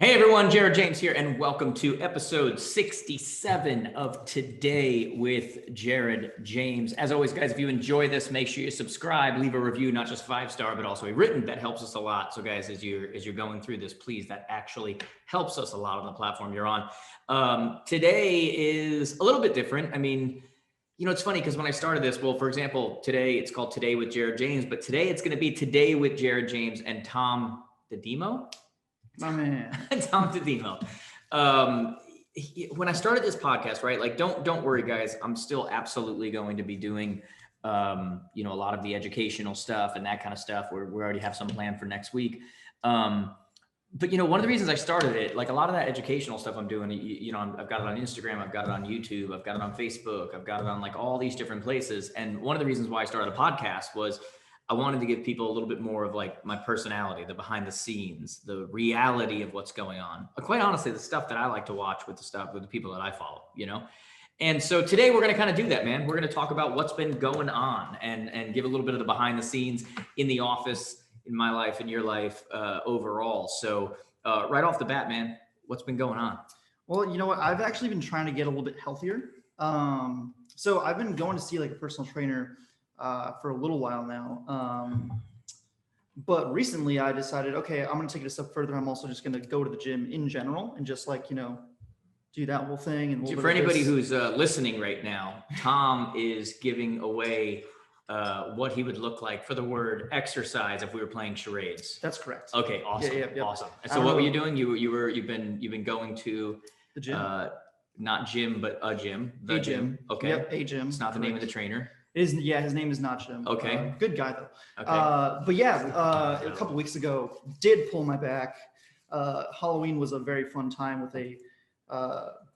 Hey everyone, Jared James here, and welcome to episode 67 of Today with Jared James. As always, guys, if you enjoy this, make sure you subscribe, leave a review, not just 5-star, but also a written. That helps us a lot. So, guys, as you're going through this, please, that actually helps us a lot on the platform you're on. Today is a little bit different. I mean, it's funny because when I started this, well, for example, today it's called Today with Jared James, but today it's going to be Today with Jared James and Tom DeDemo. My man. Tom DeDemo. When I started this podcast, right? Like, don't worry, guys. I'm still absolutely going to be doing, a lot of the educational stuff and that kind of stuff. We already have some planned for next week. But one of the reasons I started it, like a lot of that educational stuff I'm doing, I've got it on Instagram, I've got it on YouTube, I've got it on Facebook, I've got it on like all these different places. And one of the reasons why I started a podcast was I wanted to give people a little bit more of like my personality, the behind the scenes, the reality of what's going on. Quite honestly, the stuff that I like to watch with the people that I follow, And so today we're going to kind of do that, man. We're going to talk about what's been going on and give a little bit of the behind the scenes in the office, in my life, in your life overall. So right off the bat, man, what's been going on? Well, you know what? I've actually been trying to get a little bit healthier. So I've been going to see like a personal trainer for a little while now. But recently I decided, okay, I'm going to take it a step further. I'm also just going to go to the gym in general and just like, do that whole thing. And for anybody who's listening right now, Tom is giving away what he would look like for the word exercise if we were playing charades. That's correct. Okay, awesome. Yeah. Awesome. And so what were you doing? You've been going to the gym. Not gym, but a gym. The gym. Okay. Yep, a gym. It's not the name of the trainer. His name is not Jim. Okay. Good guy though. Okay. A couple weeks ago, did pull my back. Halloween was a very fun time with a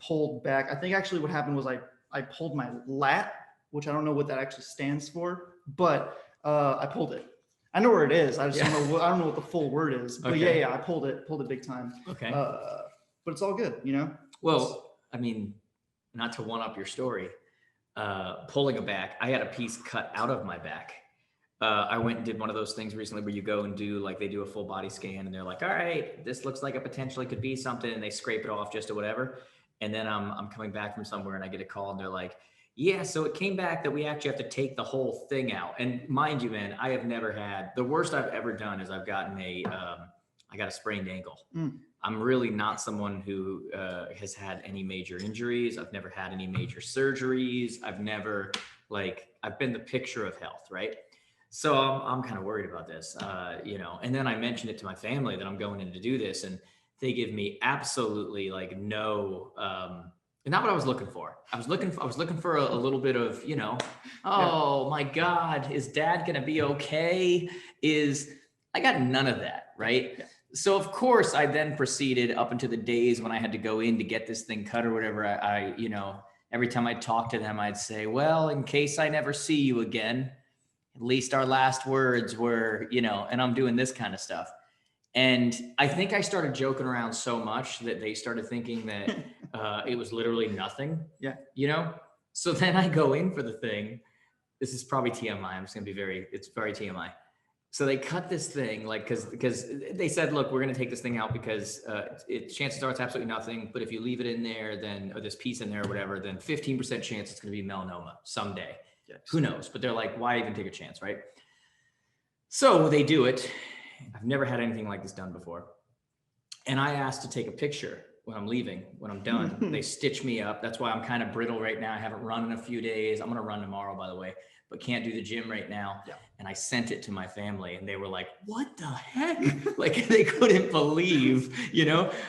pulled back. I think actually what happened was I pulled my lat, which I don't know what that actually stands for, but I pulled it. I know where it is. I just don't know what the full word is. But okay. yeah, I pulled it big time. Okay. But it's all good, Well, I mean, not to one up your story. Pulling a back, I had a piece cut out of my back. I went and did one of those things recently where you go and they do a full body scan and they're like, all right, this looks like it potentially could be something, and they scrape it off just or whatever. And then I'm coming back from somewhere and I get a call and they're like, yeah, so it came back that we actually have to take the whole thing out. And mind you, man, I have never had, the worst I've ever done is I've gotten I got a sprained ankle. I'm really not someone who has had any major injuries. I've never had any major surgeries. I've been the picture of health, right? So I'm kind of worried about this, and then I mentioned it to my family that I'm going in to do this, and they give me absolutely like no, not what I was looking for. I was looking for a little bit of, oh my God, is dad going to be okay? I got none of that, right? Yeah. So of course I then proceeded up into the days when I had to go in to get this thing cut or whatever. I every time I talk to them, I'd say, well, in case I never see you again, at least our last words were, and I'm doing this kind of stuff. And I think I started joking around so much that they started thinking that it was literally nothing. Yeah. So then I go in for the thing. This is probably TMI. I'm just going to be it's very TMI. So they cut this thing, like, because they said, look, we're going to take this thing out because chances are it's absolutely nothing. But if you leave it in there, or this piece in there or whatever, then 15% chance it's going to be melanoma someday. Yes. Who knows? But they're like, why even take a chance, right? So they do it. I've never had anything like this done before. And I asked to take a picture when I'm leaving, when I'm done. They stitch me up. That's why I'm kind of brittle right now. I haven't run in a few days. I'm going to run tomorrow, by the way, but can't do the gym right now. Yeah. And I sent it to my family and they were like, what the heck? Like they couldn't believe,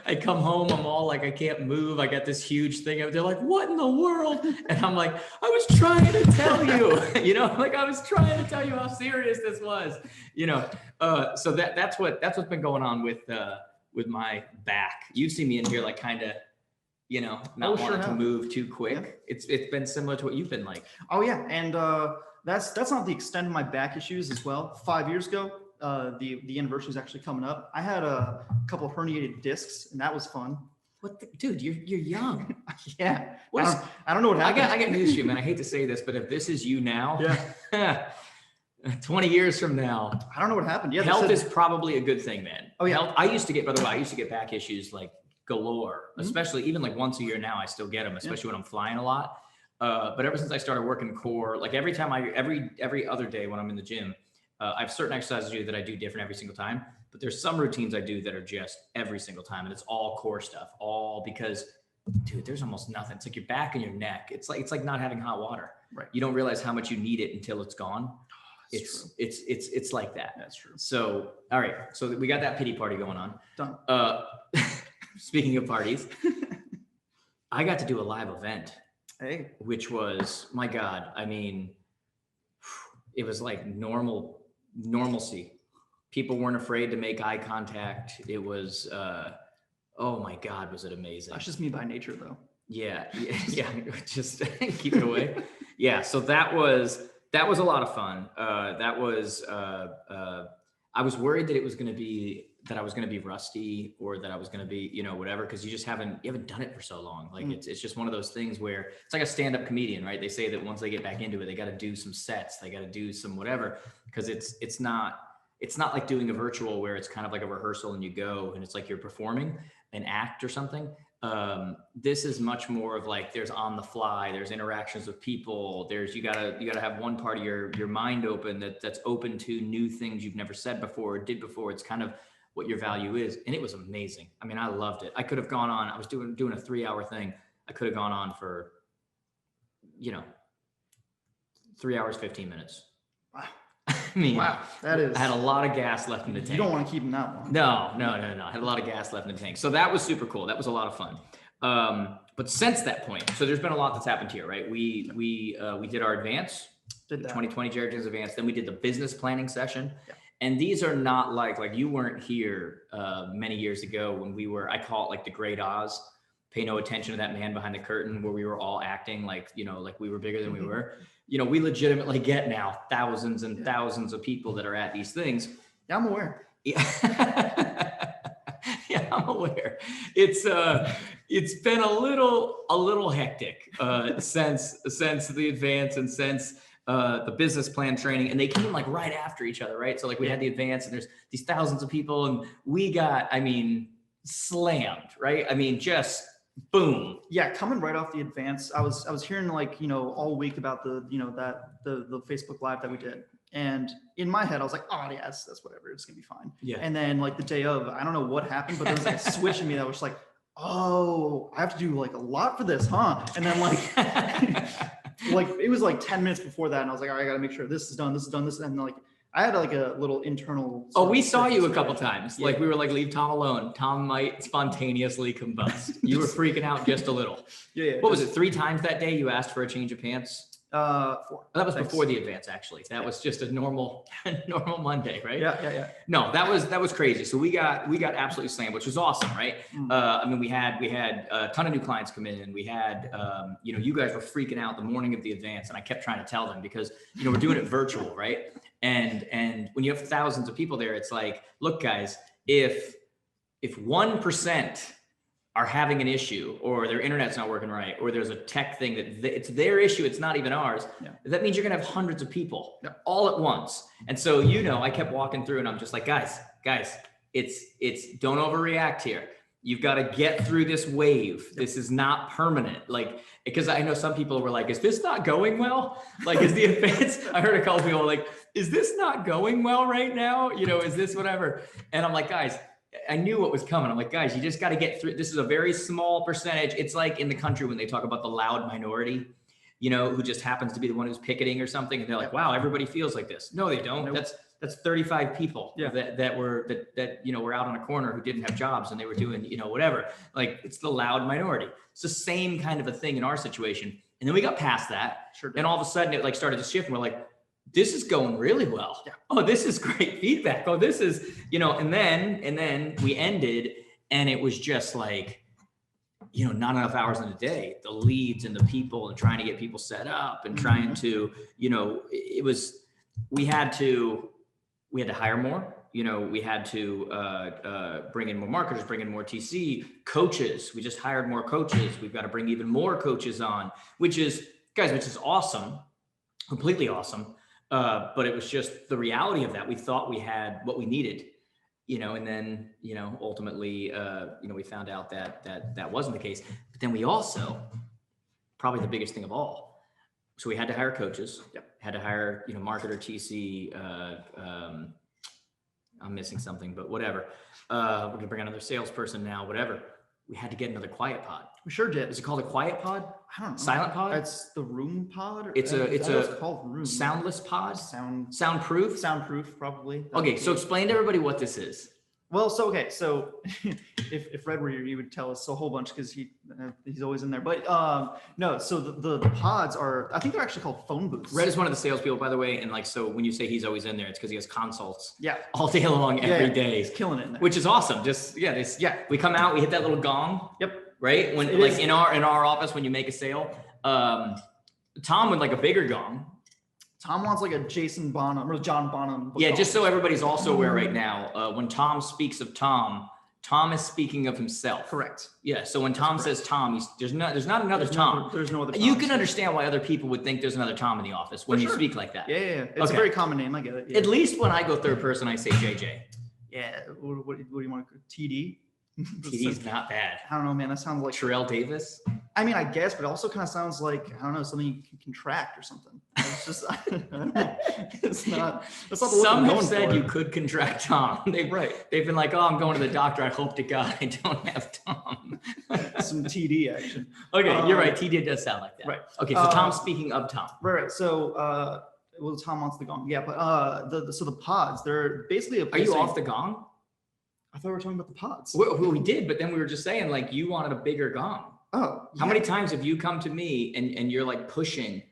I come home, I'm all like, I can't move. I got this huge thing. They're like, what in the world? And I'm like, I was trying to tell you, I was trying to tell you how serious this was, so that's what's been going on with my back. You see me in here, like kind of, not wanting to move too quick. Yeah. It's been similar to what you've been like. Oh yeah. And, that's not the extent of my back issues as well. 5 years ago, the anniversary is actually coming up. I had a couple of herniated discs, and that was fun. Dude, you're young. Yeah. I don't know what happened. I got news for you, man. I hate to say this, but if this is you now, 20 years from now, I don't know what happened. Yeah, health is probably a good thing, man. Oh yeah. I used to get, by the way, I used to get back issues like galore, especially even like once a year now, I still get them, especially when I'm flying a lot. But ever since I started working core, like every other day when I'm in the gym, I have certain exercises to do that I do different every single time, but there's some routines I do that are just every single time. And it's all core stuff, all because dude, there's almost nothing. It's like your back and your neck. It's like not having hot water. Right. You don't realize how much you need it until it's gone. It's like that. That's true. So, all right. So we got that pity party going on. Done. Speaking of parties, I got to do a live event. Hey. Which was, my God, I mean, it was like normalcy. People weren't afraid to make eye contact. It was, oh my God, was it amazing. That's just me by nature though. Yeah. Just keep it away. Yeah. So that was a lot of fun. I was worried that I was going to be rusty or that I was going to be, whatever. Cause you haven't done it for so long. Like it's just one of those things where it's like a stand-up comedian, right? They say that once they get back into it, they got to do some sets, they got to do some whatever. Cause it's not like doing a virtual where it's kind of like a rehearsal and you go and it's like you're performing an act or something. This is much more of like, there's on the fly, there's interactions with people. You gotta have one part of your mind open that's open to new things you've never said before or did before. It's kind of what your value is. And it was amazing. I mean, I loved it. I could have gone on, I was doing a 3-hour thing. I could have gone on for, 3 hours, 15 minutes. Wow. I mean, wow, that is. I had a lot of gas left in the tank. You don't want to keep them that long. No. I had a lot of gas left in the tank. So that was super cool. That was a lot of fun. But since that point, so there's been a lot that's happened here, right? We did our advance, the 2020 Jerry's advance. Then we did the business planning session. Yeah. And these are not like you weren't here many years ago when I call it like the Great Oz. Pay no attention to that man behind the curtain where we were all acting like we were bigger than we were. We legitimately get now thousands and thousands of people that are at these things. Yeah, I'm aware. Yeah. Yeah, I'm aware. It's been a little hectic since the advance and since the business plan training, and they came like right after each other, right? So like we had the advance and there's these thousands of people and we got, slammed, right? Just boom. Yeah, coming right off the advance, I was hearing all week about the Facebook Live that we did. And in my head, I was like, oh yeah, that's whatever. It's gonna be fine. Yeah. And then like the day of, I don't know what happened, but there was like a switch in me that was like, oh, I have to do like a lot for this, huh? And then like it was like 10 minutes before that, and I was like, all right, I gotta make sure this is done, and like I had like a little internal. Oh, we saw you a couple times. Yeah. Like we were like, leave Tom alone. Tom might spontaneously combust. You were freaking out just a little. Yeah. What was it? 3 times that day you asked for a change of pants? 4. That was before the advance, actually. That was just a normal Monday, right? Yeah. No, that was crazy. So we got absolutely slammed, which was awesome, right? We had a ton of new clients come in, and we had you guys were freaking out the morning of the advance, and I kept trying to tell them because we're doing it virtual, right? And when you have thousands of people there, it's like, look, guys, if 1% are having an issue or their internet's not working right, or there's a tech thing that it's their issue, it's not even ours. Yeah. That means you're gonna have hundreds of people all at once. And so, I kept walking through and I'm just like, guys, it's don't overreact here. You've got to get through this wave. This is not permanent. Like, because I know some people were like, is this not going well? Like, is the advance, I heard a couple people like, is this not going well right now? Is this whatever? And I'm like, guys, I knew what was coming. I'm like, guys, you just got to get through. This is a very small percentage. It's like in the country when they talk about the loud minority, who just happens to be the one who's picketing or something. And they're like, wow, everybody feels like this. No, they don't. Nope. That's 35 people that were out on a corner who didn't have jobs and they were doing, whatever. Like, it's the loud minority. It's the same kind of a thing in our situation. And then we got past that. Sure. And all of a sudden it like started to shift and we're like, this is going really well. Yeah. Oh, this is great feedback. Oh, this is, and then we ended and it was just like, not enough hours in a day, the leads and the people and trying to get people set up and trying to, we had to hire more, we had to bring in more marketers, bring in more TC coaches. We just hired more coaches. We've got to bring even more coaches on, which is awesome, completely awesome. But it was just the reality of that. We thought we had what we needed. and then, ultimately, we found out that wasn't the case. But then we also, probably the biggest thing of all, so we had to hire coaches, had to hire, marketer, TC, I'm missing something, but whatever. We're gonna bring another salesperson now, whatever. We had to get another quiet pod. We sure did. Is it called a quiet pod? I don't know. Silent pod? It's the room pod. It's called room. Soundless pod. Soundproof, probably. Okay, so explain to everybody what this is. Well, so if Red were here, he would tell us a whole bunch because he's always in there. But no, so the pods are, I think they're actually called phone booths. Red is one of the salespeople, by the way, and so when you say he's always in there, it's because he has consults. Yeah. All day long, every day. He's killing it in there. Which is awesome. Just we come out, we hit that little gong. Yep. Right when in our office when you make a sale, Tom would like a bigger gong. Tom wants like a Jason Bonham or John Bonham. Yeah, just so everybody's also aware right now, when Tom speaks of Tom is speaking of himself. Correct. Yeah. So when Tom says Tom, there's not another Tom. There's no other Tom. You can understand why other people would think there's another Tom in the office when you speak like that. Yeah. It's a very common name. I get it. Yeah. At least when I go third person, I say JJ. Yeah. What do you want? TD? TD's not bad. I don't know, man. That sounds like Terrell Davis. I mean, I guess, but it also kind of sounds like, I don't know, something you can contract or something. It's just, I don't know. It's not. That's not the Some have said you could contract Tom. They've been like, oh, I'm going to the doctor. I hope to God I don't have Tom. Some TD action. Okay, you're right. TD does sound like that. Right. Okay, so Tom, speaking of Tom. Right. So, well, Tom wants the gong. Yeah, but so the pods, they're basically a. Are you off the gong? I thought we were talking about the pods. Well, we did, but then we were just saying like you wanted a bigger gong. Oh, how many times have you come to me and you're like pushing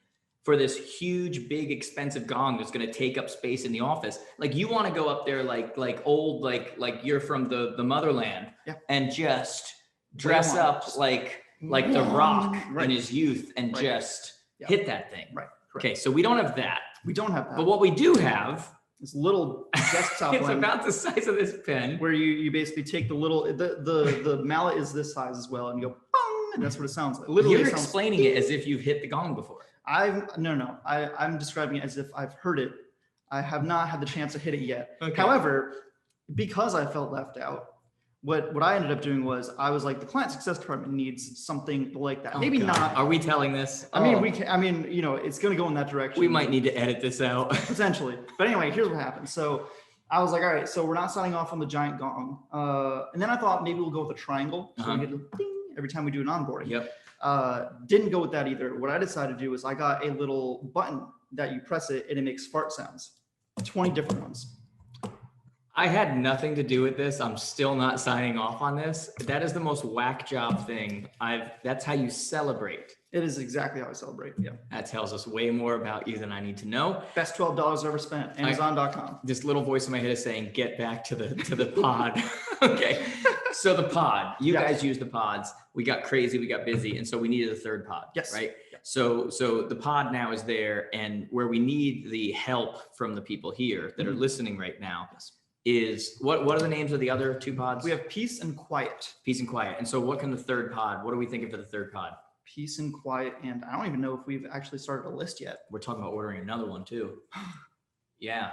for this huge, big, expensive gong that's going to take up space in the office? Like you want to go up there like old, like you're from the motherland, and just dress up like The Rock in his youth and just hit that thing. Right. Okay, so we don't have that. We don't have that. But what we do have. This little desktop It's about the size of this pen. Where you basically take the little, the mallet is this size as well, and you go, bong, and that's what it sounds like. Literally, you're explaining it as if you've hit the gong before. I'm describing it as if I've heard it. I have not had the chance to hit it yet. Okay. However, because I felt left out, what I ended up doing was I was like, the client success department needs something like that. Maybe not. Are we telling this? I mean, it's going to go in that direction. We might need to edit this out. Potentially. But anyway, here's what happened. So I was like, all right, so we're not signing off on the giant gong. And then I thought maybe we'll go with a triangle. So we get a ding every time we do an onboarding. Yep. Didn't go with that either. What I decided to do is I got a little button that you press it and it makes fart sounds. 20 different ones. I had nothing to do with this. I'm still not signing off on this. That is the most whack job thing. That's how you celebrate. It is exactly how I celebrate. Yeah. That tells us way more about you than I need to know. Best $12 ever spent. Amazon.com. This little voice in my head is saying, get back to the pod. Okay. So the pod, you guys use the pods. We got crazy, we got busy. And so we needed a third pod. Yes. Right. Yeah. So the pod now is there, and where we need the help from the people here that are listening right now. Yes. Is what are the names of the other two pods? We have Peace and Quiet. Peace and Quiet. And so what can the third pod, what are we thinking for the third pod? Peace and Quiet. And I don't even know if we've actually started a list yet. We're talking about ordering another one too. Yeah.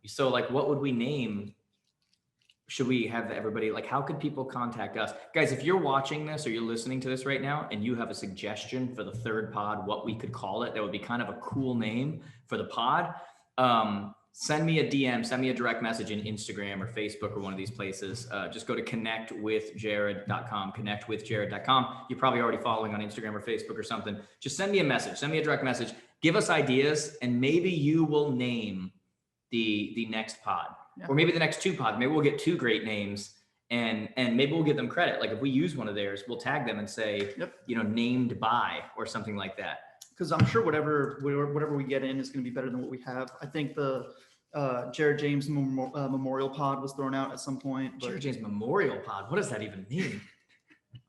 So like, what would we name? Should we have everybody, like, how could people contact us? Guys, if you're watching this or you're listening to this right now and you have a suggestion for the third pod, what we could call it, that would be kind of a cool name for the pod. Send me a DM, send me a direct message in Instagram or Facebook or one of these places. Just go to connectwithjared.com, connectwithjared.com. You're probably already following on Instagram or Facebook or something. Just send me a message, send me a direct message. Give us ideas, and maybe you will name the next pod. Or maybe the next two pods. Maybe we'll get two great names, and maybe we'll give them credit. Like if we use one of theirs, we'll tag them and say, named by or something like that. Because I'm sure whatever we get in is going to be better than what we have. I think the Jared James Memorial Pod was thrown out at some point. Jared James Memorial Pod? What does that even mean?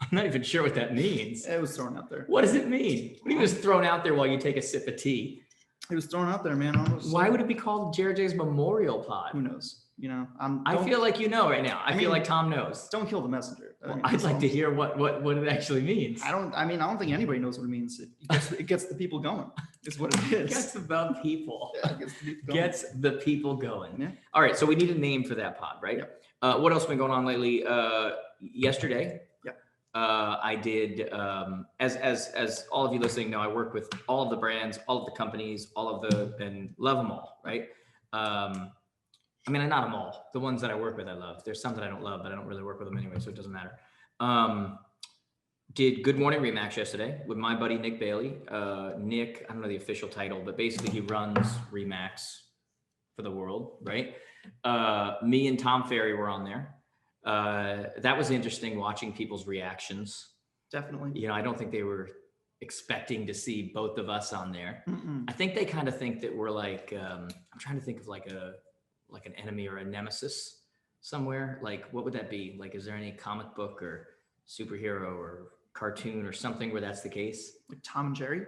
I'm not even sure what that means. It was thrown out there. What does it mean? What do you mean it was thrown out there while you take a sip of tea? It was thrown out there, man. Why would it be called Jared James Memorial Pod? Who knows? I feel like you know right now. I feel like Tom knows. Don't kill the messenger. I'd like to hear what it actually means. I don't think anybody knows what it means. It gets the people going. Is what it is. Gets the people. Yeah, gets the people going. Yeah. All right. So we need a name for that pod, right? Yep. What else has been going on lately? Yesterday, Yeah. I did, as all of you listening know, I work with all of the brands, all of the companies, and love them all, right? I mean, not them all. The ones that I work with, I love. There's some that I don't love, but I don't really work with them anyway, so it doesn't matter. Did Good Morning Remax yesterday with my buddy Nick Bailey. Nick, I don't know the official title, but basically he runs Remax for the world, right? Me and Tom Ferry were on there. That was interesting watching people's reactions. Definitely. You know, I don't think they were expecting to see both of us on there. Mm-mm. I think they kind of think that we're like, I'm trying to think of like an enemy or a nemesis somewhere. Like, what would that be? Like, is there any comic book or superhero or cartoon or something where that's the case? Like Tom and Jerry?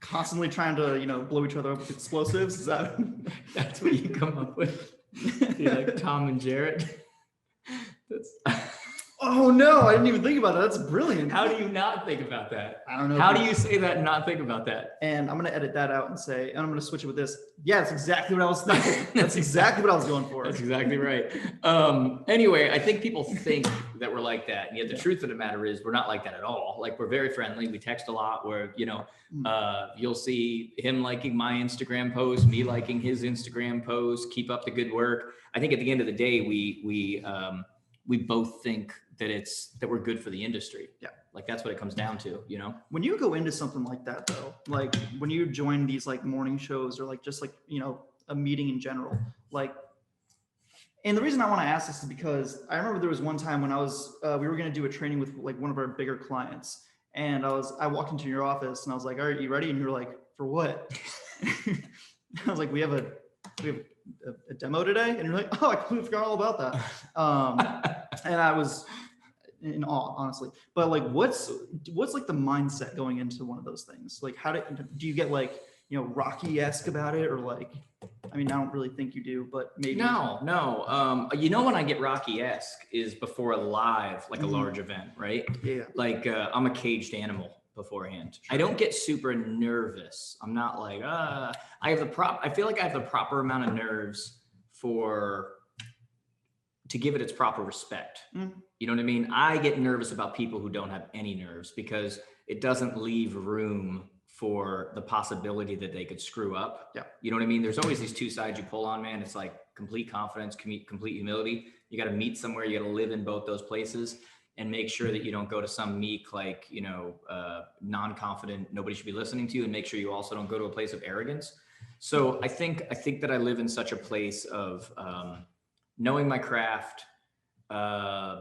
Constantly trying to, blow each other up with explosives. Is that? That's what you come up with? You like Tom and Jared? Oh no, I didn't even think about it. That's brilliant. How do you not think about that? I don't know. How do you say that and not think about that? And I'm going to edit that out and I'm going to switch it with this. Yeah, that's exactly what I was thinking. That's exactly what I was going for. That's exactly right. Anyway, I think people think that we're like that. And yet the truth of the matter is we're not like that at all. Like, we're very friendly. We text a lot. You'll see him liking my Instagram post, me liking his Instagram post, keep up the good work. I think at the end of the day, we both think that we're good for the industry. Yeah. Like, that's what it comes down to, When you go into something like that though, like when you join these like morning shows or like just like, a meeting in general, like, and the reason I want to ask this is because I remember there was one time when we were going to do a training with like one of our bigger clients, and I walked into your office and I was like, all right, you ready? And you were like, for what? I was like, we have a demo today. And you're like, oh, I completely forgot all about that. And I was in awe, honestly. But like, what's like the mindset going into one of those things? Like, how do you get like, Rocky-esque about it? Or like, I mean, I don't really think you do, but maybe. No. When I get Rocky-esque is before a live, like a large event, right? Yeah. Like, I'm a caged animal beforehand. I don't get super nervous. I'm not like, I feel like I have the proper amount of nerves to give it its proper respect. You know what I mean? I get nervous about people who don't have any nerves because it doesn't leave room for the possibility that they could screw up. Yeah. You know what I mean? There's always these two sides you pull on, man. It's like complete confidence, complete humility. You got to meet somewhere. You got to live in both those places and make sure that you don't go to some meek, like, non-confident, nobody should be listening to you, and make sure you also don't go to a place of arrogance. So I think that I live in such a place of knowing my craft,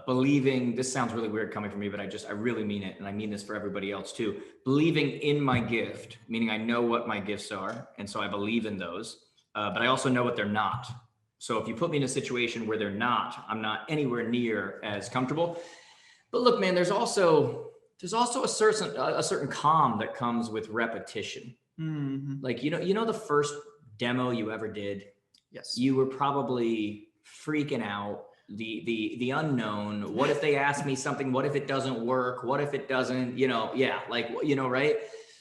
believing, this sounds really weird coming from me, but I really mean it. And I mean this for everybody else too. Believing in my gift, meaning I know what my gifts are. And so I believe in those, but I also know what they're not. So if you put me in a situation where they're not, I'm not anywhere near as comfortable. But look, man, there's also a certain calm that comes with repetition. Mm-hmm. Like, the first demo you ever did, yes, you were probably freaking out. The unknown. What if they ask me something? What if it doesn't work? What if it doesn't, right?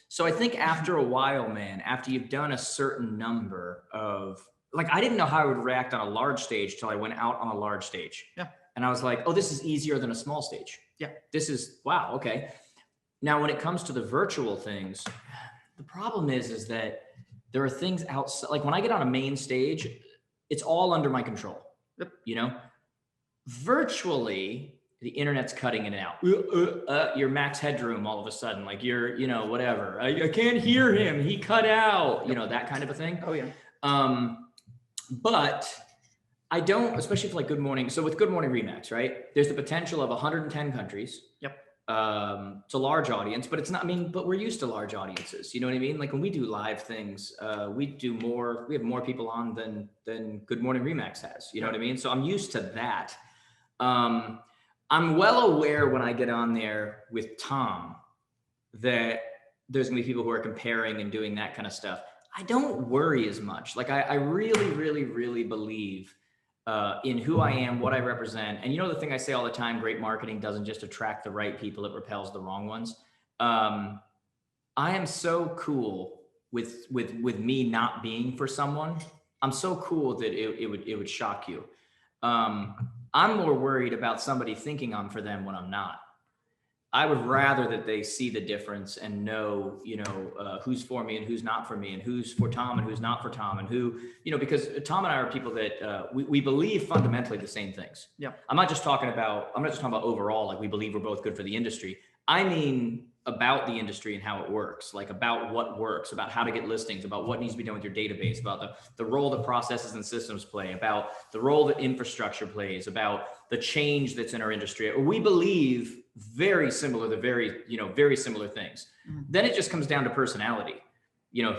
So I think after a while, man, after you've done a certain number of, like, I didn't know how I would react on a large stage till I went out on a large stage. Yeah. And I was like, oh, this is easier than a small stage. Yeah. This is, wow. Okay. Now, when it comes to the virtual things, the problem is that there are things outside, like when I get on a main stage, it's all under my control. Yep. Virtually, the internet's cutting it out. Your max headroom all of a sudden, like you're, whatever. I can't hear him. He cut out, that kind of a thing. Oh yeah. But I don't, especially for like Good Morning. So with Good Morning Remax, right? There's the potential of 110 countries. Yep. It's a large audience, but but we're used to large audiences. You know what I mean? Like when we do live things, we have more people on than Good Morning Remax has. You know what I mean? So I'm used to that. I'm well aware when I get on there with Tom that there's gonna be people who are comparing and doing that kind of stuff. I don't worry as much. Like I really, really, really believe in who I am, what I represent. And the thing I say all the time, great marketing doesn't just attract the right people, it repels the wrong ones. I am so cool with me not being for someone. I'm so cool that it would shock you. I'm more worried about somebody thinking I'm for them when I'm not. I would rather that they see the difference and know, who's for me and who's not for me, and who's for Tom and who's not for Tom, and who, because Tom and I are people that we believe fundamentally the same things. Yeah. I'm not just talking about overall, like we believe we're both good for the industry. I mean about the industry and how it works, like about what works, about how to get listings, about what needs to be done with your database, about the role that processes and systems play, about the role that infrastructure plays, about the change that's in our industry. We believe very similar things. Mm-hmm. Then it just comes down to personality.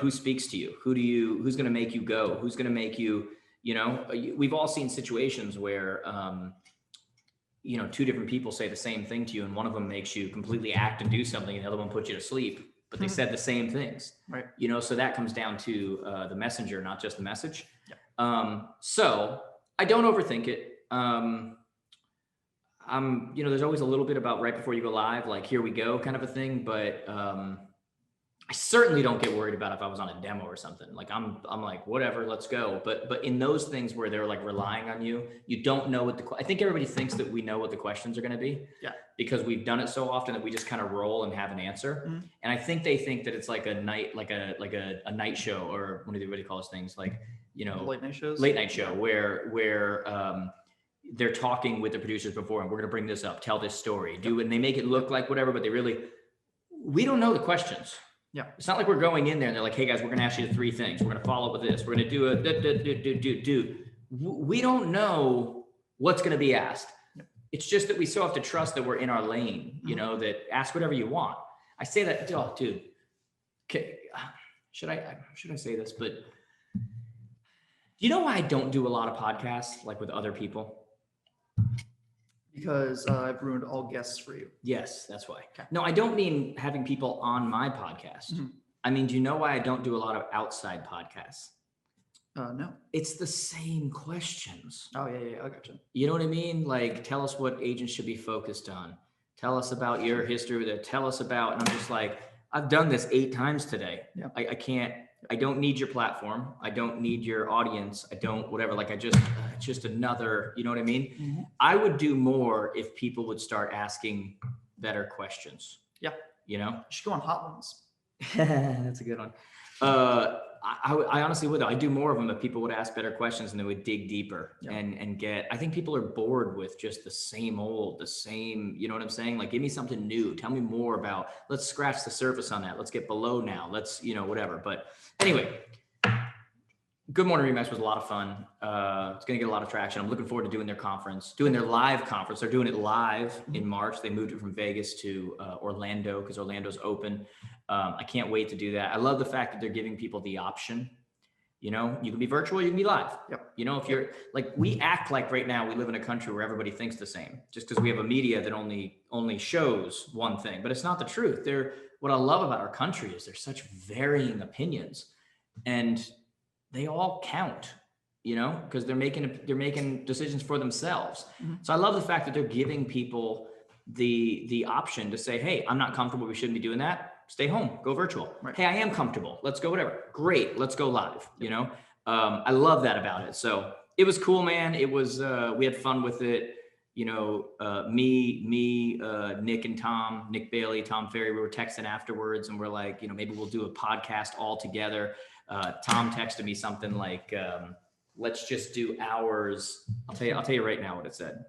Who speaks to you? Who's going to make you go? Who's going to make you, we've all seen situations where, two different people say the same thing to you, and one of them makes you completely act and do something, and the other one puts you to sleep, but they said the same things. Right. So that comes down to the messenger, not just the message. Yeah. So I don't overthink it. There's always a little bit about right before you go live, like here we go kind of a thing, but I certainly don't get worried about if I was on a demo or something. Like I'm like, whatever, let's go. But in those things where they're like relying on you, you don't know I think everybody thinks that we know what the questions are going to be. Yeah. Because we've done it so often that we just kind of roll and have an answer. Mm-hmm. And I think they think that it's like a night show, or what do they call those things? Like, late night show where they're talking with the producers before, and we're going to bring this up, tell this story, do it. And they make it look like whatever, but we don't know the questions. Yeah. It's not like we're going in there and they're like, hey guys, we're going to ask you 3 things. We're going to follow up with this. We're going to do a We don't know what's going to be asked. Yep. It's just that we still have to trust that we're in our lane, Mm-hmm. that ask whatever you want. I say that, dude, okay, should I say this? But you know why I don't do a lot of podcasts like with other people? Because I've ruined all guests for you. Yes, that's why. Okay. No, I don't mean having people on my podcast. Mm-hmm. I mean, do you know why I don't do a lot of outside podcasts? No. It's the same questions. Oh, yeah. I gotcha. You know what I mean? Like, tell us what agents should be focused on. Tell us about your history with it. Tell us about, and I'm just like, I've done this 8 times today. Yeah. I don't need your platform. I don't need your audience. I don't, whatever. Like it's just another, you know what I mean? Mm-hmm. I would do more if people would start asking better questions. Yeah. You should go on Hot Ones. That's a good one. I honestly would. I'd do more of them if people would ask better questions and they would dig deeper. Yeah. and get, I think people are bored with just the same, you know what I'm saying? Like, give me something new. Tell me more about, let's scratch the surface on that. Let's get below now. Let's, whatever. But anyway, Good Morning Remax was a lot of fun. It's going to get a lot of traction. I'm looking forward to doing their live conference. They're doing it live in March. They moved it from Vegas to Orlando because Orlando's open. I can't wait to do that. I love the fact that they're giving people the option. You can be virtual, you can be live. Yep. If you're like, we act like right now we live in a country where everybody thinks the same, just because we have a media that only shows one thing, but it's not the truth. What I love about our country is there's such varying opinions, and they all count, because they're making decisions for themselves. Mm-hmm. So I love the fact that they're giving people the option to say, hey, I'm not comfortable. We shouldn't be doing that. Stay home, go virtual. Right. Hey, I am comfortable. Let's go, whatever. Great. Let's go live. I love that about it. So it was cool, man. It was, we had fun with it. Me, Nick and Tom, Nick Bailey, Tom Ferry, we were texting afterwards and we're like, maybe we'll do a podcast all together. Tom texted me something like, let's just do ours. I'll tell you right now what it said.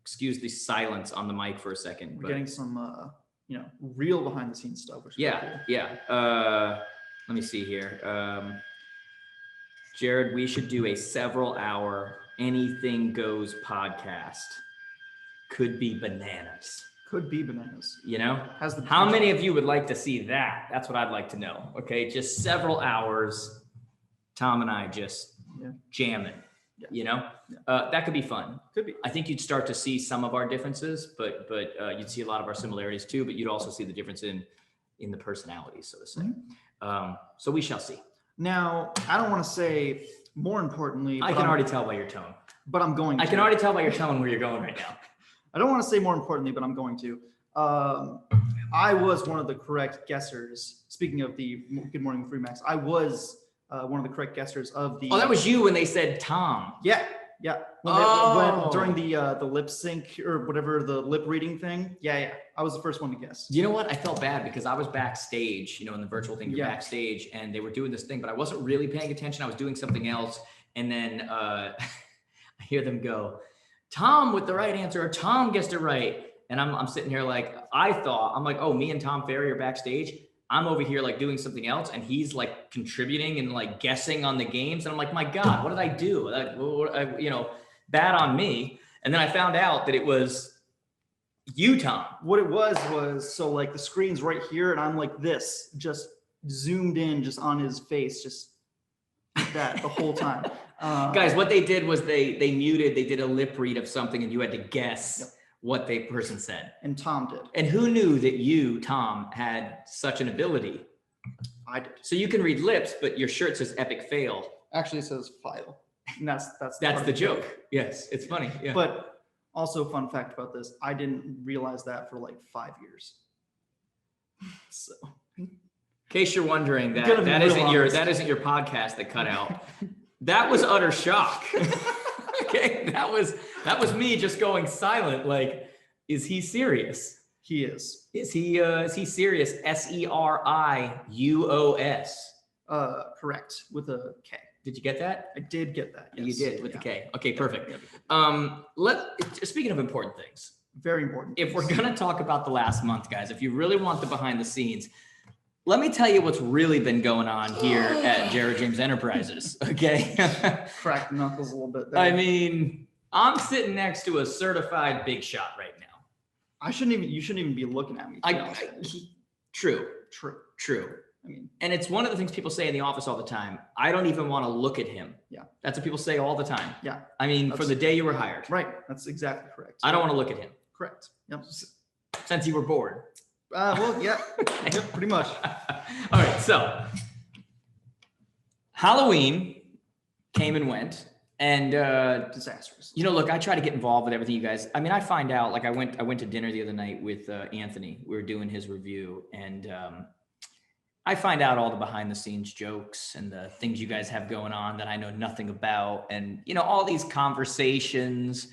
Excuse the silence on the mic for a second. We're getting some, real behind the scenes stuff. Which is yeah. cool. Yeah. Let me see here. Jared, we should do a several hour anything goes podcast. Could be bananas. Could be bananas. How many of you would like to see that? That's what I'd like to know. Okay. Just several hours. Tom and I just jamming, that could be fun. Could be. I think you'd start to see some of our differences, but you'd see a lot of our similarities too, but you'd also see the difference in the personalities, so to say. Mm-hmm. So we shall see. Now, I don't want to say more importantly, I can already tell by your tone. But I'm going to. I can already tell by your tone where you're going right now. I don't want to say more importantly, but I'm going to. I was one of the correct guessers. Speaking of the Good Morning with Remax, I was one of the correct guessers of the. Oh, that was you when they said Tom. Yeah. When during the lip sync or whatever, the lip reading thing. Yeah. I was the first one to guess. You know what? I felt bad because I was backstage, in the virtual thing, you're backstage, and they were doing this thing, but I wasn't really paying attention. I was doing something else. And then I hear them go, Tom with the right answer, or Tom guessed it right. And I'm sitting here like, I'm like, oh, me and Tom Ferry are backstage. I'm over here like doing something else, and he's like contributing and like guessing on the games. And I'm like, my God, what did I do? Bad on me. And then I found out that it was you, Tom. What it was so like the screen's right here, and I'm like this, just zoomed in, just on his face, just like that the whole time. Guys, what they did was they did a lip read of something, and you had to guess what the person said. And Tom did. And who knew that you, Tom, had such an ability? I did. So you can read lips, but your shirt says epic fail. Actually, it says file. And that's the joke. Yes, it's funny. Yeah. But also, fun fact about this, I didn't realize that for like 5 years. So, in case you're wondering, that isn't your podcast that cut out. That was utter shock. Okay, that was me just going silent. Like, is he serious? He is. Is he serious? SERIUOS. Correct, with a K. Did you get that? I did get that. Yes. You did with the K. Okay, perfect. Speaking of important things, very important. If we're gonna talk about the last month, guys, if you really want the behind the scenes, let me tell you what's really been going on here at Jared James Enterprises. Okay. Crack the knuckles a little bit there. I mean, I'm sitting next to a certified big shot right now. You shouldn't even be looking at me. True. I mean, and it's one of the things people say in the office all the time. I don't even want to look at him. Yeah. That's what people say all the time. Yeah. I mean, for the day you were hired. Right. That's exactly correct. I don't want to look at him. Correct. Yep. Since you were bored. Well, yeah. Yep, pretty much. All right. So Halloween came and went, and disastrous. Look, I try to get involved with everything, you guys. I mean, I find out, like I went to dinner the other night with Anthony. We were doing his review, and I find out all the behind the scenes jokes and the things you guys have going on that I know nothing about. And, all these conversations,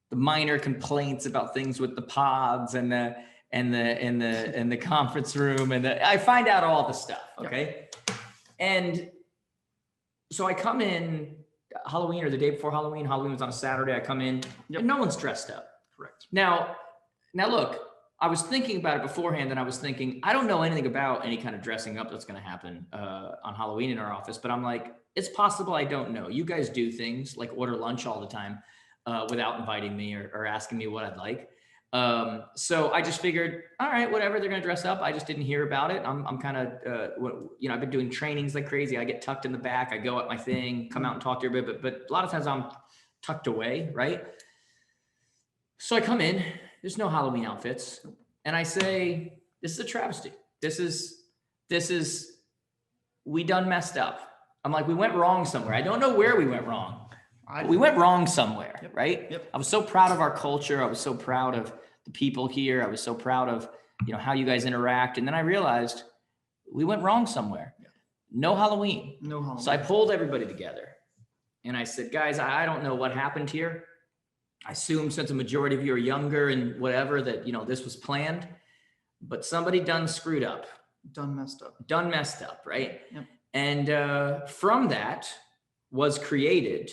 the minor complaints about things with the pods and the conference room. I find out all the stuff. Okay. Yep. And so I come in Halloween or the day before Halloween. Halloween was on a Saturday. I come in and no one's dressed up. Correct. Now look, I was thinking about it beforehand, and I was thinking, I don't know anything about any kind of dressing up that's going to happen on Halloween in our office, but I'm like, it's possible I don't know. You guys do things like order lunch all the time without inviting me or asking me what I'd like. So I just figured, all right, whatever, they're going to dress up. I just didn't hear about it. I'm kind of, I've been doing trainings like crazy. I get tucked in the back. I go at my thing, come out and talk to everybody, but a lot of times I'm tucked away, right? So I come in. There's no Halloween outfits. And I say, this is a travesty. This is, we done messed up. I'm like, we went wrong somewhere. I don't know where we went wrong. We went wrong somewhere, right? Yep. I was so proud of our culture. I was so proud of the people here. I was so proud of, how you guys interact. And then I realized we went wrong somewhere. Yep. No Halloween. No Halloween. So I pulled everybody together and I said, guys, I don't know what happened here. I assume since a majority of you are younger and whatever that, this was planned, but somebody done screwed up. Done messed up, right? Yep. And from that was created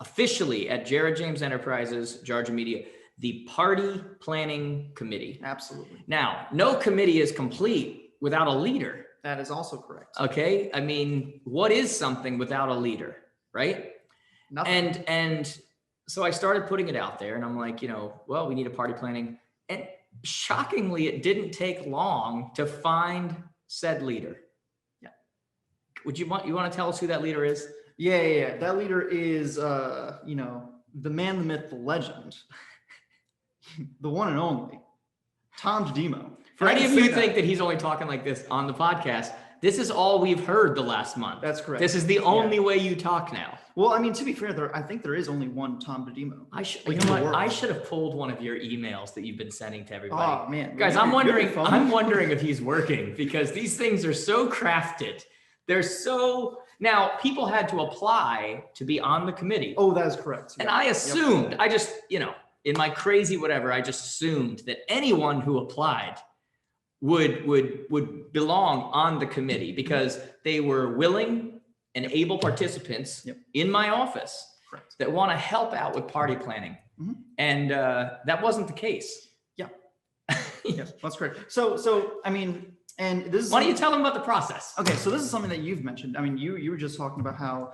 officially at Jared James Enterprises, Georgia Media, the Party Planning Committee. Absolutely. Now, no committee is complete without a leader. That is also correct. Okay. I mean, what is something without a leader, right? Nothing. And so I started putting it out there, and I'm like, well, we need a party planning. And shockingly, it didn't take long to find said leader. Yeah. You want to tell us who that leader is? Yeah. That leader is, the man, the myth, the legend, the one and only Tom DeDemo. For any of you who think that he's only talking like this on the podcast, this is all we've heard the last month. That's correct. This is the only way you talk now. Well, I mean, to be fair, I think there is only one Tom DeDemo. I should have pulled one of your emails that you've been sending to everybody. Oh man, guys, I'm wondering if he's working, because these things are so crafted. They're so Now, people had to apply to be on the committee. Oh, that is correct. And I assumed, I just, in my crazy whatever, I just assumed that anyone who applied would belong on the committee because they were willing and able participants in my office that want to help out with party planning. And that wasn't the case. Yes, that's correct. So I mean, and this is why don't you tell them about the process? Okay, so this is something that you've mentioned. I mean, you were just talking about how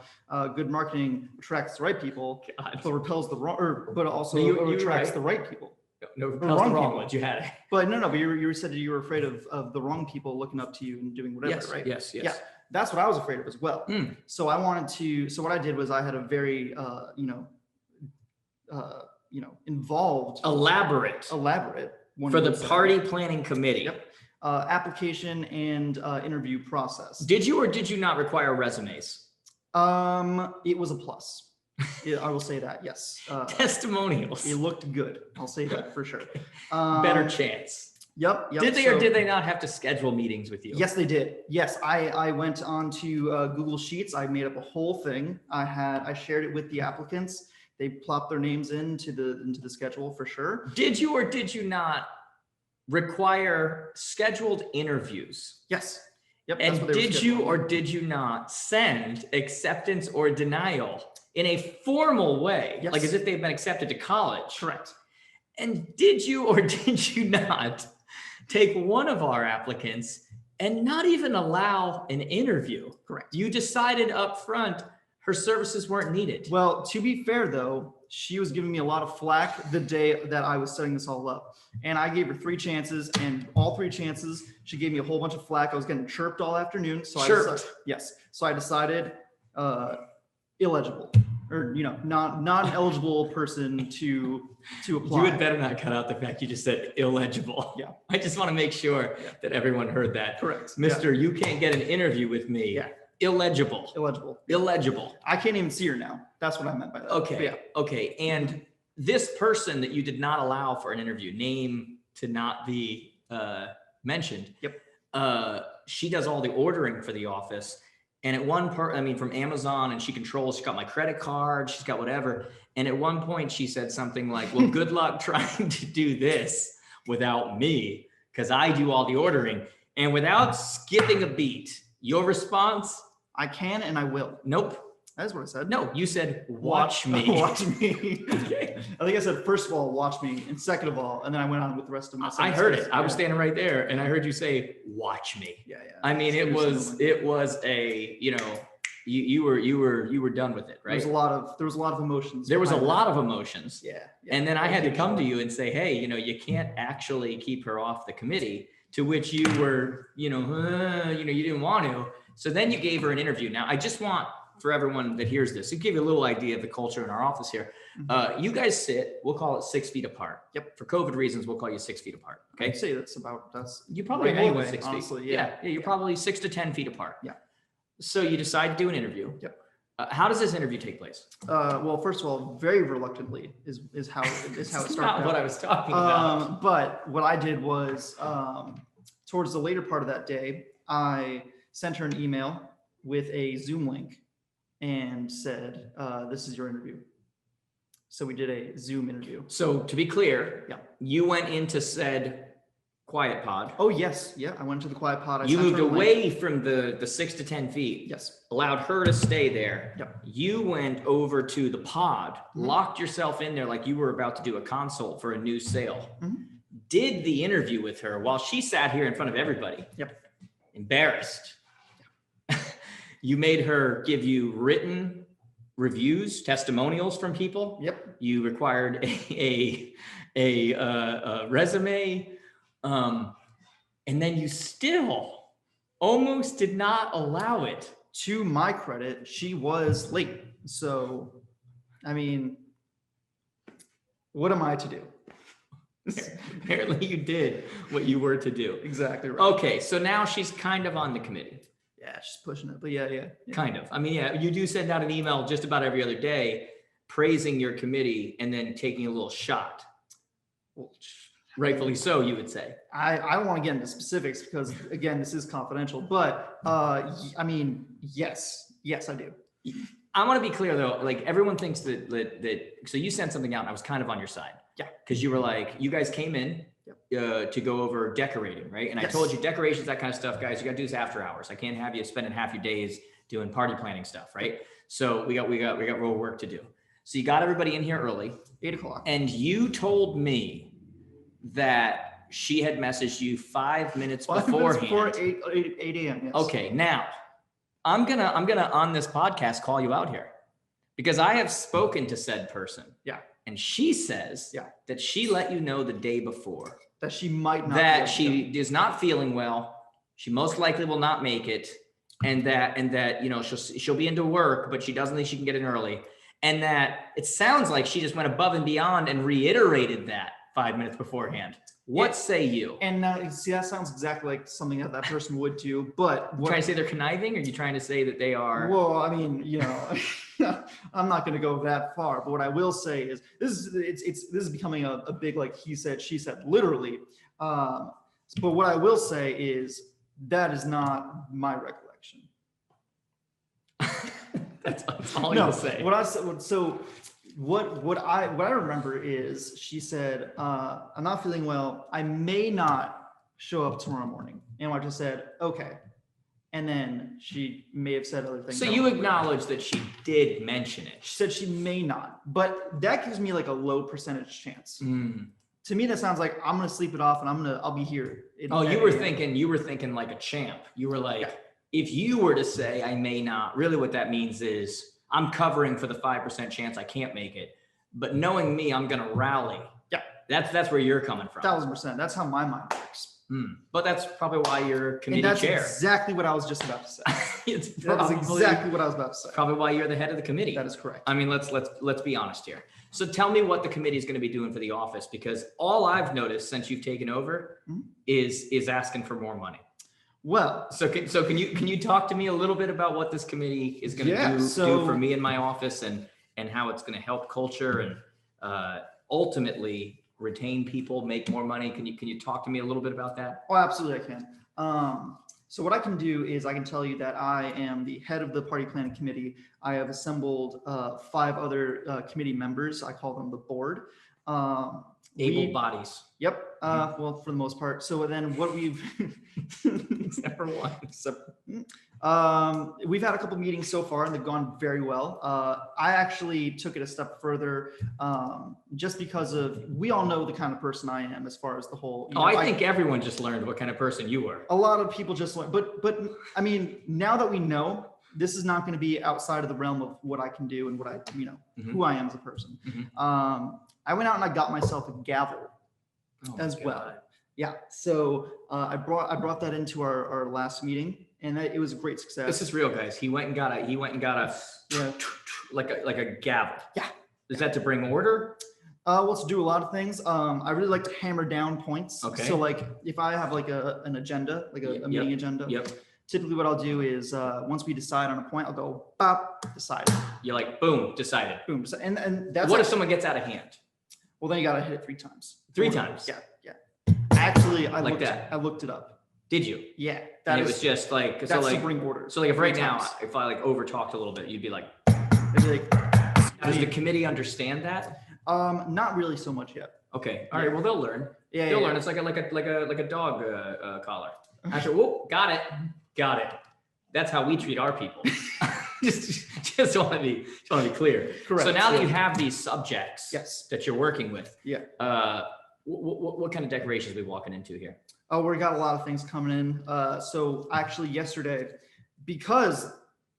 good marketing attracts the right people, but repels the wrong, but also attracts the right people. No, repels the wrong ones. You had it. But no, but you said that you were afraid of the wrong people looking up to you and doing whatever, right? Yes. Yeah, that's what I was afraid of as well. So I wanted to. So what I did was I had a very involved, elaborate for the party planning committee. Application and interview process. Did you or did you not require resumes? It was a plus. I will say that, yes. Testimonials. It looked good. I'll say that for sure. Better chance. Yep. Did they or did they not have to schedule meetings with you? Yes, they did. Yes, I went on to Google Sheets. I made up a whole thing. I shared it with the applicants. They plopped their names into the schedule for sure. Did you or did you not require scheduled interviews? Yes. Yep. And did you or did you not send acceptance or denial in a formal way, like as if they've been accepted to college? Correct. And did you or did you not take one of our applicants and not even allow an interview? Correct. You decided up front her services weren't needed. Well, to be fair though, she was giving me a lot of flack the day that I was setting this all up. And I gave her 3 chances, and all 3 chances, she gave me a whole bunch of flack. I was getting chirped all afternoon. So I decided illegible, or not an eligible person to apply. You had better not cut out the fact you just said illegible. Yeah. I just want to make sure that everyone heard that. Correct. Mr. You can't get an interview with me. Yeah. Illegible. I can't even see her now. That's what I meant by that. Okay. And this person that you did not allow for an interview, name to not be mentioned. She does all the ordering for the office. And at one part, from Amazon, and she's got my credit card, she's got whatever. And at one point she said something like, well, good luck trying to do this without me, because I do all the ordering. And without skipping a beat, your response? I can and I will. Nope. That's what I said. No, you said, watch me. Watch me. Okay. I think I said, first of all, watch me. And second of all, and then I went on with the rest of my I heard it. I was standing right there and I heard you say, watch me. Yeah. I mean, it was a, you were done with it, right? There was a lot of emotions. There was a lot of emotions. Yeah. And then I had to come to you and say, hey, you can't actually keep her off the committee, to which you were, you didn't want to. So then you gave her an interview. Now, I just want, for everyone that hears this, to give you a little idea of the culture in our office here. You guys sit, we'll call it 6 feet apart. Yep. For COVID reasons, we'll call you 6 feet apart. Okay. I'd say that's you probably right more anyway, than 6 honestly, feet. Yeah. You're probably 6 to 10 feet apart. Yeah. So you decide to do an interview. Yep. How does this interview take place? Well, first of all, very reluctantly is how it started. Not what I was talking about. But what I did was, towards the later part of that day, I sent her an email with a Zoom link and said, this is your interview. So we did a Zoom interview. So to be clear, you went into said quiet pod. Oh, yes. Yeah, I went to the quiet pod. You moved away from the 6 to 10 feet. Yes. Allowed her to stay there. Yep. You went over to the pod, locked yourself in there like you were about to do a consult for a new sale. Did the interview with her while she sat here in front of everybody. Yep. Embarrassed. You made her give you written reviews, testimonials from people. Yep. You required a resume. And then you still almost did not allow it. To my credit, she was late. So, I mean, what am I to do? Apparently you did what you were to do. Exactly right. Okay, so now she's kind of on the committee. Yeah, she's pushing it, but yeah. Kind of. I mean, you do send out an email just about every other day praising your committee and then taking a little shot. Well, rightfully so, you would say. I don't want to get into specifics because, again, this is confidential. But, I mean, yes, Yes, I do. I want to be clear though, like everyone thinks that so you sent something out and I was kind of on your side. Yeah. Because you were like, you guys came in to go over decorating, right? And I told you decorations, that kind of stuff, guys, you got to do this after hours. I can't have you spending half your days doing party planning stuff, right? So we got real work to do. So you got everybody in here early. 8 o'clock. And you told me that she had messaged you 5 minutes beforehand. Before 8 a.m. Yes. Okay, now I'm gonna on this podcast call you out here because I have spoken to said person. Yeah. And she says that she let you know the day before that she might not. That she is not feeling well. She most likely will not make it, and that you know she'll be into work, but she doesn't think she can get in early. And that it sounds like she just went above and beyond and reiterated that 5 minutes beforehand. What say you? And see, that sounds exactly like something that person would do. But you trying to say they're conniving, or are you trying to say that they are? Well, I mean, you know, I'm not going to go that far. But what I will say is this is becoming a big like he said, she said, literally. But what I will say is that is not my recollection. That's all you'll say. What I said. So what I remember is she said, I'm not feeling well. I may not show up tomorrow morning. And I just said, okay. And then she may have said other things. So you acknowledge that she did mention it. She said she may not, but that gives me like a low percentage chance. To me, that sounds like I'm going to sleep it off and I'll be here. You were thinking like a champ. You were like, if you were to say, I may not, really what that means is I'm covering for the 5% chance I can't make it, but knowing me, I'm going to rally. Yeah. That's where you're coming from. 1000%. That's how my mind works. But that's probably why you're committee chair. That's exactly what I was just about to say. That's exactly what I was about to say. Probably why you're the head of the committee. That is correct. I mean, let's be honest here. So tell me what the committee is going to be doing for the office, because all I've noticed since you've taken over is asking for more money. Well, so can you talk to me a little bit about what this committee is going to do for me in my office and how it's going to help culture and ultimately retain people, make more money? Can you talk to me a little bit about that? Oh, absolutely, I can. So what I can do is I can tell you that I am the head of the party planning committee. I have assembled 5 other committee members. I call them the board. Able bodies. Yep. Well, for the most part. So then what we've except for one. We've had a couple meetings so far and they've gone very well. I actually took it a step further just because we all know the kind of person I am as far as the whole. I think everyone just learned what kind of person you were. A lot of people just learned, but I mean, now that we know, this is not going to be outside of the realm of what I can do and what I, who I am as a person. I went out and I got myself a gavel as well. Yeah. So I brought that into our last meeting, and it was a great success. This is real, guys. He went and got a like a gavel. Yeah. Is that to bring order? Well, to do a lot of things. I really like to hammer down points. Okay. So like if I have like an agenda, like a meeting agenda. Yep. Typically what I'll do is once we decide on a point, I'll go bop, decided. You're like, boom, decided. Boom. And that's what if someone gets out of hand? Well, then you got to hit it 3 times. 3 times? Yeah. Actually, I looked it up. Did you? Yeah. It was just like, that's to bring order. So like if right now, if I like over talked a little bit, you'd be like, does the committee understand that? Not really so much yet. Okay. All right. Well, they'll learn. Yeah. They'll learn. It's like a dog collar. Actually, whoa, got it. That's how we treat our people. just want to be clear. Correct. So now that you have these subjects that you're working with, what kind of decorations are we walking into here? Oh, we got a lot of things coming in. So actually yesterday, because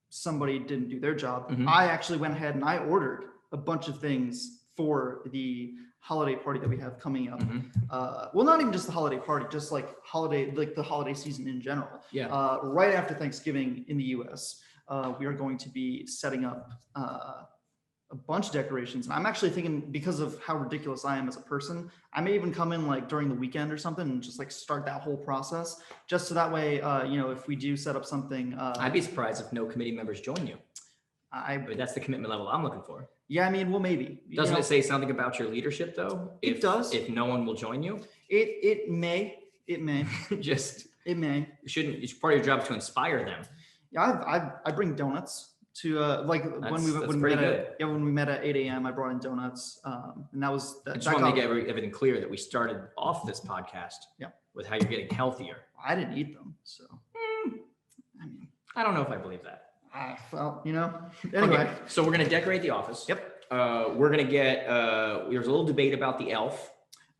somebody didn't do their job, I actually went ahead and I ordered a bunch of things for the holiday party that we have coming up. Well, not even just the holiday party, just like the holiday season in general. Yeah. Right after Thanksgiving in the US, we are going to be setting up a bunch of decorations. And I'm actually thinking, because of how ridiculous I am as a person, I may even come in like during the weekend or something and just like start that whole process, just so that way, if we do set up something. I'd be surprised if no committee members join you. But that's the commitment level I'm looking for. Yeah, I mean, well, maybe. Doesn't it say something about your leadership though? It does. If no one will join you? It may. It may. Just. It may. It's part of your job to inspire them. Yeah, I bring donuts. To like when we That's met pretty at when we met at 8 a.m. I brought in donuts, and that was I that. just That want to got, make everything clear that we started off this podcast with how you're getting healthier. I didn't eat them, so I mean, I don't know if I believe that. Well, anyway. Okay, so we're gonna decorate the office. Yep. We're gonna get. There's a little debate about the elf.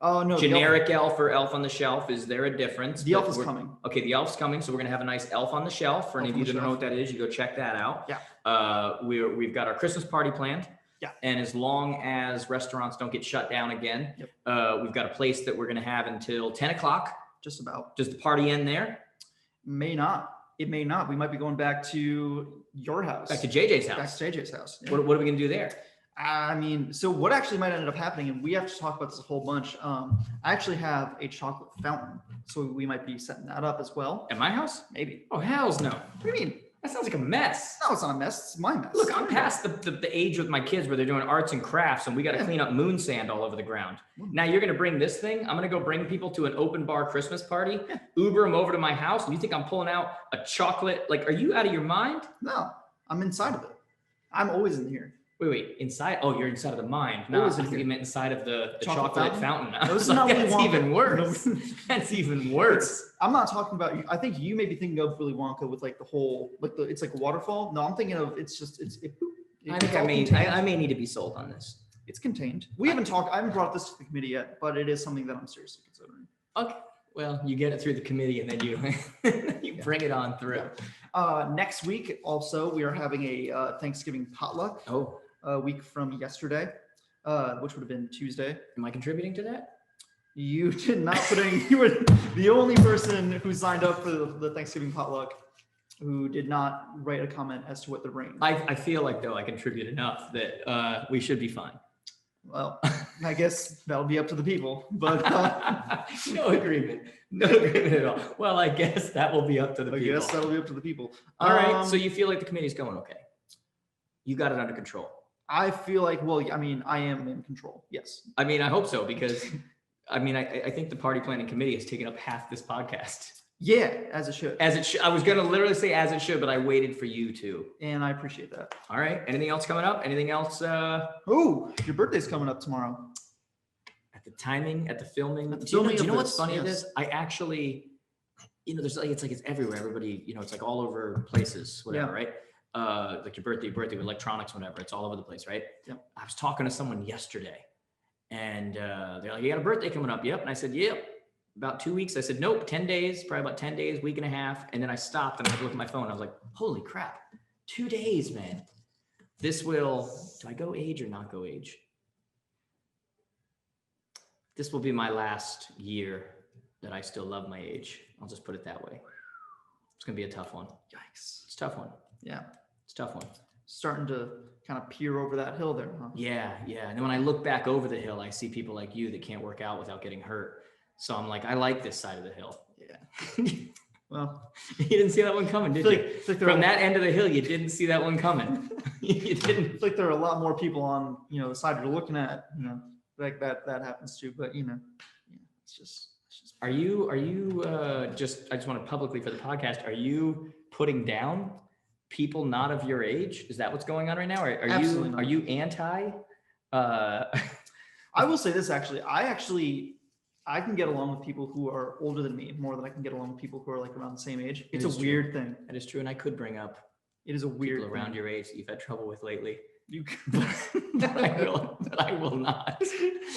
Oh no. Generic elf or elf on the shelf. Is there a difference? The elf is coming. Okay, the elf's coming. So we're gonna have a nice elf on the shelf. For any of you that don't know what that is, you go check that out. Yeah. We've got our Christmas party planned. Yeah. And as long as restaurants don't get shut down again, we've got a place that we're gonna have until 10 o'clock. Just about. Does the party end there? May not. It may not. We might be going back to your house. Back to JJ's house. Back to JJ's house. Yeah. What are we gonna do there? I mean, so what actually might end up happening, and we have to talk about this a whole bunch. I actually have a chocolate fountain, so we might be setting that up as well. At my house? Maybe. Oh, hells no. What do you mean? That sounds like a mess. No, it's not a mess. It's my mess. Look, I'm past the age with my kids where they're doing arts and crafts and we got to clean up moon sand all over the ground. Now you're going to bring this thing. I'm going to go bring people to an open bar Christmas party, Uber them over to my house. And you think I'm pulling out a chocolate? Like, are you out of your mind? No, I'm inside of it. I'm always in here. Wait, inside? Oh, you're inside of the mind. No, I think you meant inside of the chocolate fountain. That's even worse. That's even worse. I'm not talking about you. I think you may be thinking of Willy Wonka with like the whole, it's like a waterfall. No, I'm thinking of I think I may need to be sold on this. It's contained. I haven't brought this to the committee yet, but it is something that I'm seriously considering. Okay. Well, you get it through the committee and then you bring it on through. Next week, also, we are having a Thanksgiving potluck. A week from yesterday, which would have been Tuesday. Am I contributing to that? You did not put in. You were the only person who signed up for the Thanksgiving potluck who did not write a comment as to what the ring. I feel like though I contribute enough that we should be fine. Well, I guess that'll be up to the people, but no agreement at all. Well, I guess that will be up to the people. I guess that'll be up to the people. All right. So you feel like the committee's going okay? You got it under control. I feel like, I am in control. Yes. I mean, I hope so because, I think the party planning committee has taken up half this podcast. Yeah, as it should. I was going to literally say as it should, but I waited for you to. And I appreciate that. All right. Anything else coming up? Anything else? Oh, your birthday's coming up tomorrow. At the timing, at the filming. Do you know what's funny of this? I actually, there's it's everywhere. Everybody, it's like all over places, whatever, right? Like your birthday with electronics, whatever. It's all over the place, right? Yeah. I was talking to someone yesterday and they're like, you got a birthday coming up? Yep. And I said, yep. About 2 weeks. I said, nope, 10 days, probably about 10 days, week and a half. And then I stopped and I looked at my phone. I was like, holy crap, 2 days, man. Do I go age or not go age? This will be my last year that I still love my age. I'll just put it that way. It's going to be a tough one. Yikes. It's a tough one. Yeah. It's a tough one. Starting to kind of peer over that hill there, huh? Yeah. And then when I look back over the hill, I see people like you that can't work out without getting hurt. So I'm like, I like this side of the hill. Yeah. Well, you didn't see that one coming, did you? From that end of the hill, you didn't see that one coming. You didn't. It's like there are a lot more people on, the side you're looking at, like that happens too. But it's just. Are you I just want to publicly for the podcast, are you putting down people not of your age? Is that what's going on right now? Are you anti? I will say this actually. I can get along with people who are older than me more than I can get along with people who are like around the same age. It's a weird thing. That is true. And I could bring up it is a weird people around your age that you've had trouble with lately. But I will not,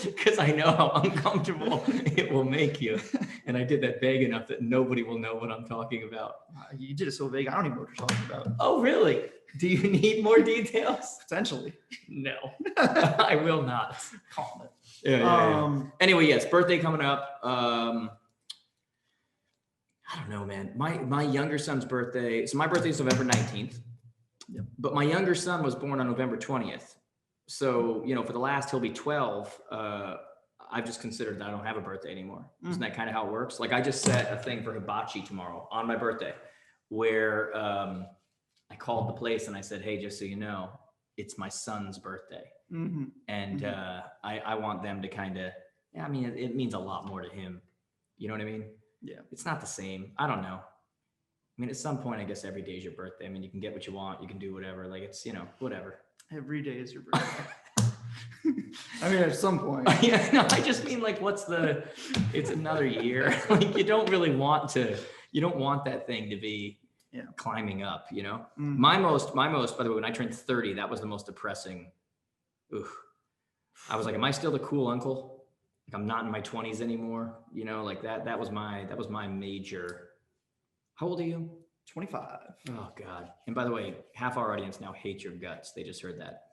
because I know how uncomfortable it will make you. And I did that vague enough that nobody will know what I'm talking about. You did it so vague. I don't even know what you're talking about. Oh, really? Do you need more details? Potentially. No, I will not. Calm it. Yeah. Anyway, yes, birthday coming up. I don't know, man. My younger son's birthday. So my birthday is November 19th. Yep. But my younger son was born on November 20th. So, for the last, he'll be 12. I've just considered that I don't have a birthday anymore. Isn't that kind of how it works? Like I just set a thing for hibachi tomorrow on my birthday where I called the place and I said, hey, just so you know, it's my son's birthday. Mm-hmm. And I want them to kind of, it means a lot more to him. You know what I mean? Yeah. It's not the same. I don't know. mean, at some point, I guess every day is your birthday. I mean, you can get what you want. You can do whatever. Like it's, whatever. Every day is your birthday. I mean, at some point. Yeah, no, I just mean like, it's another year. Like you don't want that thing to be climbing up, Mm. My most, by the way, when I turned 30, that was the most depressing. Oof. I was like, am I still the cool uncle? Like I'm not in my 20s anymore. Like that was my major. How old are you? 25. Oh God. And by the way, half our audience now hates your guts. They just heard that.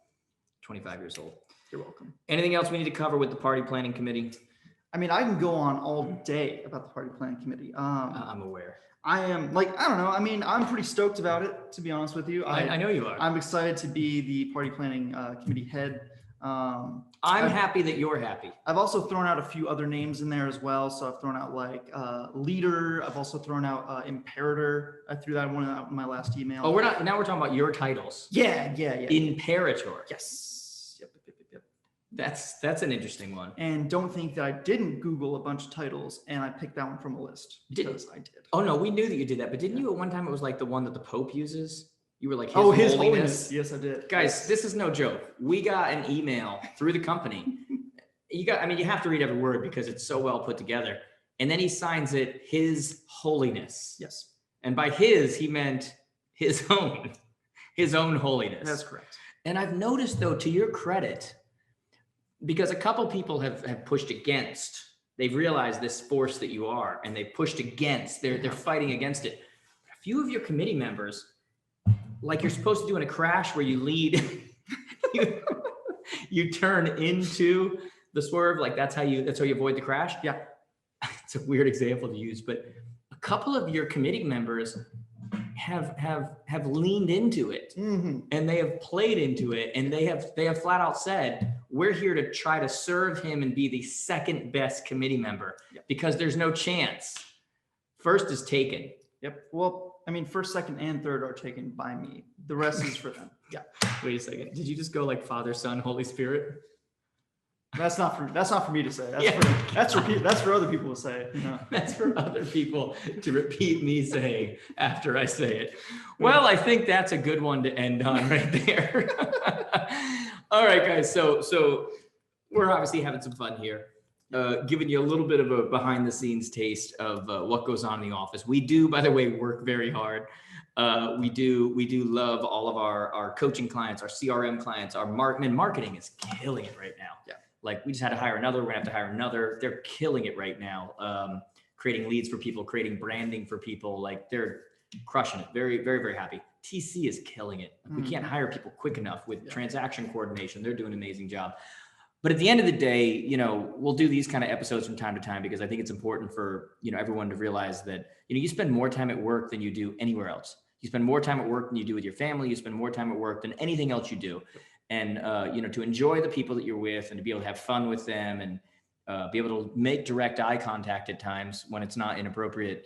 25 years old. You're welcome. Anything else we need to cover with the party planning committee? I mean, I can go on all day about the party planning committee. I'm aware. I am I don't know. I mean, I'm pretty stoked about it, to be honest with you. I know you are. I'm excited to be the party planning committee head. I'm happy that you're happy. I've also thrown out a few other names in there as well. So I've thrown out leader. I've also thrown out imperator. I threw that one out in my last email. Oh, now we're talking about your titles. Yeah. Imperator. Yes. Yep. That's an interesting one. And don't think that I didn't Google a bunch of titles and I picked that one from a list, because I did. Oh no, we knew that you did that, but didn't you at one time it was like the one that the Pope uses? You were like, His Holiness. Yes, I did. Guys, this is no joke. We got an email through the company. You have to read every word because it's so well put together. And then he signs it, His Holiness. Yes. And by his, he meant his own holiness. That's correct. And I've noticed though, to your credit, because a couple people have pushed against, they've realized this force that you are, and they've pushed against, they're fighting against it. A few of your committee members, like you're supposed to do in a crash where you lead, you turn into the swerve, like that's how you avoid the crash. Yeah. It's a weird example to use, but a couple of your committee members have leaned into it, mm-hmm. and they have played into it, and they have flat out said, we're here to try to serve him and be the second best committee member, because there's no chance. First is taken. Yep. Well, I mean, first, second, and third are taken by me. The rest is for them. Yeah. Wait a second. Did you just go like Father, Son, Holy Spirit? That's not for me to say. That's for other people to say. That's for other people to repeat me saying after I say it. Well, I think that's a good one to end on right there. All right, guys. So we're obviously having some fun here. Giving you a little bit of a behind the scenes taste of what goes on in the office. We do, by the way, work very hard. We do love all of our coaching clients, our CRM clients, our marketing is killing it right now. Yeah. Like we just had to hire another, we're gonna have to hire another. They're killing it right now. Creating leads for people, creating branding for people. Like they're crushing it. Very, very, very happy. TC is killing it. We can't hire people quick enough with transaction coordination. They're doing an amazing job. But at the end of the day, we'll do these kind of episodes from time to time because I think it's important for, everyone to realize that, you spend more time at work than you do anywhere else. You spend more time at work than you do with your family. You spend more time at work than anything else you do. And, to enjoy the people that you're with and to be able to have fun with them and be able to make direct eye contact at times when it's not inappropriate,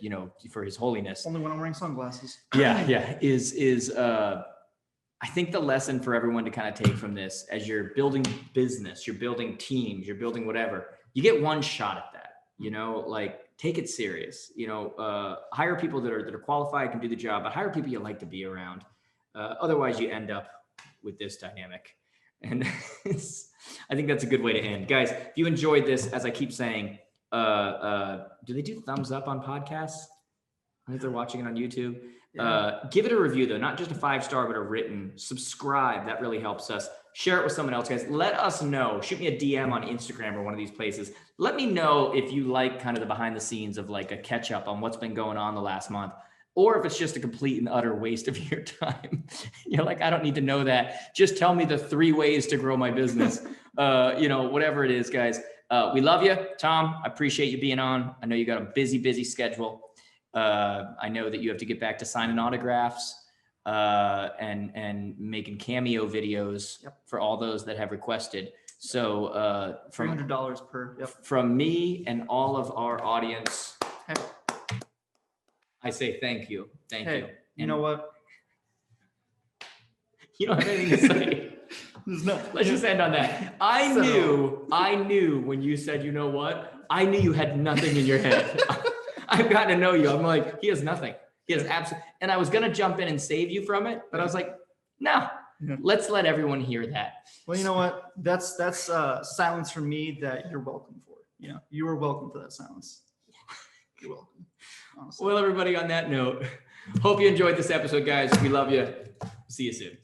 for His Holiness. Only when I'm wearing sunglasses. Yeah. Is I think the lesson for everyone to kind of take from this, as you're building business, you're building teams, you're building whatever, you get one shot at that, like take it serious, hire people that are qualified, can do the job, but hire people you like to be around. Otherwise you end up with this dynamic. And I think that's a good way to end. Guys, if you enjoyed this, as I keep saying, do they do thumbs up on podcasts? I think they're watching it on YouTube. Give it a review though, not just a 5-star, but a written. Subscribe. That really helps us. Share it with someone else, guys. Let us know. Shoot me a DM on Instagram or one of these places. Let me know if you like kind of the behind the scenes of like a catch up on what's been going on the last month, or if it's just a complete and utter waste of your time. You're like, I don't need to know that. Just tell me the 3 ways to grow my business. Whatever it is, guys. We love you. Tom, I appreciate you being on. I know you got a busy schedule. I know that you have to get back to signing autographs and making cameo videos for all those that have requested. So $300 per. Yep. From me and all of our audience, I say thank you. Thank you. You know what? You don't have anything to say. Let's just end on that. I knew when you said, you know what? I knew you had nothing in your head. I've gotten to know you. I'm like, he has nothing. He has absolutely, and I was gonna jump in and save you from it, but I was like, no, Yeah. let's let everyone hear that. Well, you know what? That's silence from me that you're welcome for. You know, you are welcome for that silence. You're welcome. Honestly. Well, everybody, on that note, hope you enjoyed this episode, guys. We love you. See you soon.